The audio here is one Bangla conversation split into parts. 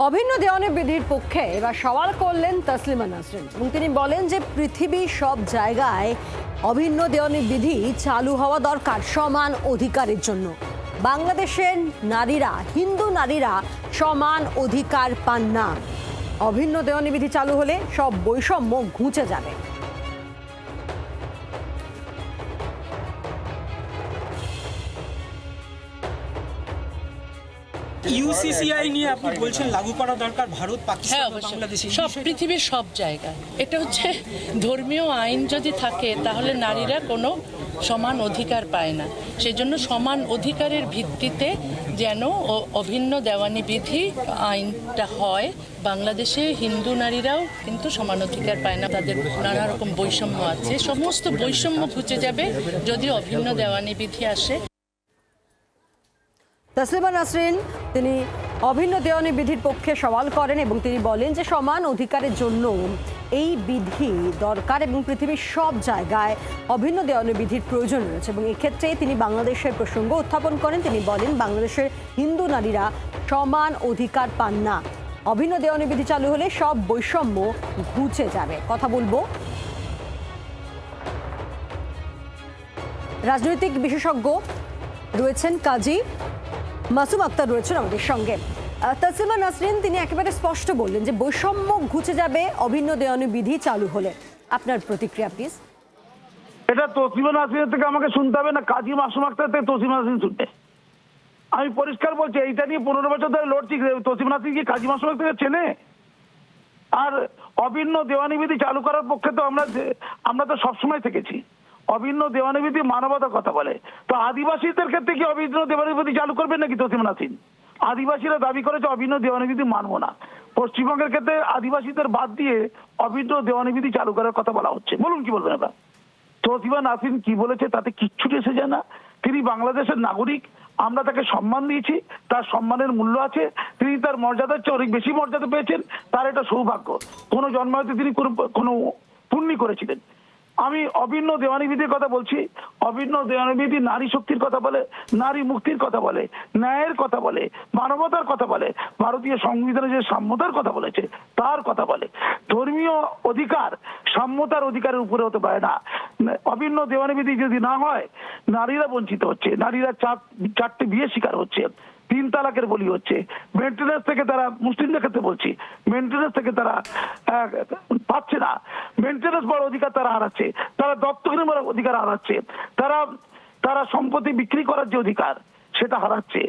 অভিন্ন দেওয়ানি বিধির পক্ষে এবার সওয়াল করলেন তসলিমা নাসরিন এবং তিনি বলেন যে পৃথিবীর সব জায়গায় অভিন্ন দেওয়ানি বিধি চালু হওয়া দরকার সমান অধিকারের জন্য। বাংলাদেশের নারীরা, হিন্দু নারীরা সমান অধিকার পান না। অভিন্ন দেওয়ানি বিধি চালু হলে সব বৈষম্য ঘুচে যাবে। ইউসিসিআই নিয়ে আপনি বলছেন লাগু করা দরকার ভারত, পাকিস্তান, বাংলাদেশ, সব পৃথিবীর সব জায়গায়। এটা হচ্ছে ধর্মীয় আইন যদি থাকে তাহলে নারীরা কোনো সমান অধিকার পায় না। সেজন্য সমান অধিকারের ভিত্তিতে যেন অভিন্ন দেওয়ানি বিধি আইনটা হয়। বাংলাদেশে হিন্দু নারীরাও কিন্তু সমান অধিকার পায় না, তাদের নানা রকম বৈষম্য আছে। সমস্ত বৈষম্য ঘুচে যাবে যদি অভিন্ন দেওয়ানি বিধি আসে। তসলিমা নাসরিন তিনি অভিন্ন দেওয়ানি বিধির পক্ষে সওয়াল করেন এবং তিনি বলেন যে সমান অধিকারের জন্য এই বিধি দরকার এবং পৃথিবীর সব জায়গায় অভিন্ন দেওয়ানি বিধির প্রয়োজন রয়েছে এবং এক্ষেত্রে তিনি বাংলাদেশের প্রসঙ্গ উত্থাপন করেন। তিনি বলেন বাংলাদেশের হিন্দু নারীরা সমান অধিকার পান না। অভিন্ন দেওয়ানি বিধি চালু হলে সব বৈষম্য ঘুচে যাবে। কথা বলবো রাজনৈতিক বিশেষজ্ঞ রয়েছেন, কাজী মাসুম আক্তার রয়েছেন আমাদের সঙ্গে। তসলিমা নাসরিন তিনি একেবারে স্পষ্ট বললেন যে বৈষম্য ঘুচে যাবে অভিন্ন দেওয়ানি বিধি চালু হলে। আপনার প্রতিক্রিয়া প্লিজ। এটা তসলিমা নাসরিনের থেকে আমাকে শুনতে হবে না, কাজী মাসুম আক্তার থেকে তসলিমা নাসরিন শুনবে। আমি পরিষ্কার বলছি, এইটা নিয়ে 15 বছর ধরে লড়ছি। তসলিমা নাসরিন কি কাজী মাসুম আক্তারকে চেনে? আর অভিন্ন দেওয়ানি বিধি চালু করার পক্ষে তো আমরা তো সবসময় থেকেছি। অভিন্ন দেওয়ানি বিধি মানবতার কথা বলে। তো আদিবাসীদের ক্ষেত্রে কি অভিন্ন দেওয়ানি বিধি চালু করবেন নাকি তসলিমা নাসরিন? আদিবাসীরা দাবি করেছে অভিন্ন দেওয়ানি বিধি মানবো না। পশ্চিমবঙ্গের ক্ষেত্রে আদিবাসীদের বাদ দিয়ে অভিন্ন দেওয়ানি বিধি চালু করার কথা বলা হচ্ছে। বলুন কি বলবেন আপনার? তসলিমা নাসরিন কি বলেছে তাতে কিচ্ছু এসে যায় না। তিনি বাংলাদেশের নাগরিক, আমরা তাকে সম্মান দিয়েছি, তার সম্মানের মূল্য আছে। তিনি তার মর্যাদার চেয়ে অনেক বেশি মর্যাদা পেয়েছেন, তার এটা সৌভাগ্য। কোনো জন্মাতে তিনি কোনো পুণ্য করেছিলেন। আমি অভিন্ন দেওয়ানি বিধির কথা বলছি। অভিন্ন দেওয়ানি বিধি নারী শক্তির কথা বলে, নারী মুক্তির কথা বলে, ন্যায়ের কথা বলে, মানবতার কথা বলে, ভারতীয় সংবিধানে যে সাম্যতার কথা বলেছে তার কথা বলে। ধর্মীয় অধিকার সাম্যতার অধিকারের উপরে হতে পারে না। অভিন্ন দেওয়ানি বিধি যদি না হয় নারীরা বঞ্চিত হচ্ছে, নারীরা চারটে বিয়ে শিকার হচ্ছে, 3 তালাকের বলি হচ্ছে। মেনটেন্যান্স থেকে তারা, মুসলিমদের ক্ষেত্রে বলছি, মেনটেন্যান্স থেকে তারা পাচ্ছে না। মেনটেন্যান্স বড় অধিকার তারা হারাচ্ছে, তারা দত্তক নেওয়ার অধিকার হারাচ্ছে, তারা সম্পত্তি বিক্রি করার যে অধিকার সেটা হারাচ্ছে।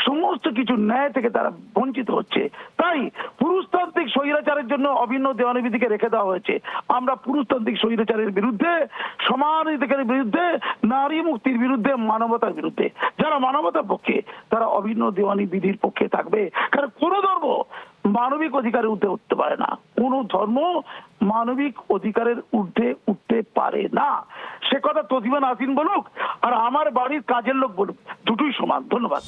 সমস্ত কিছু ন্যায় থেকে তারা বঞ্চিত হচ্ছে। তাই পুরুষতান্ত্রিক স্বৈরাচারের জন্য অভিন্ন দেওয়ানি বিধিকে রেখে দেওয়া হয়েছে। আমরা পুরুষতান্ত্রিক স্বৈরাচারের বিরুদ্ধে, সমান অধিকারের বিরুদ্ধে, নারী মুক্তির বিরুদ্ধে, মানবতার বিরুদ্ধে। যারা মানবতার পক্ষে তারা অভিন্ন দেওয়ানি বিধির পক্ষে থাকবে। কারণ কোন ধর্ম মানবিক অধিকারের ঊর্ধ্বে উঠতে পারে না। কোন ধর্ম মানবিক অধিকারের ঊর্ধ্বে উঠতে পারে না। সে কথা তসলিমা নাসরিন বলুক আর আমার বাড়ির কাজের লোক বলুক, দুটোই সমান। ধন্যবাদ।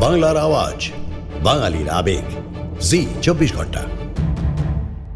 বাংলার আওয়াজ, বাঙালির আবেগ, জি 24 ঘন্টা।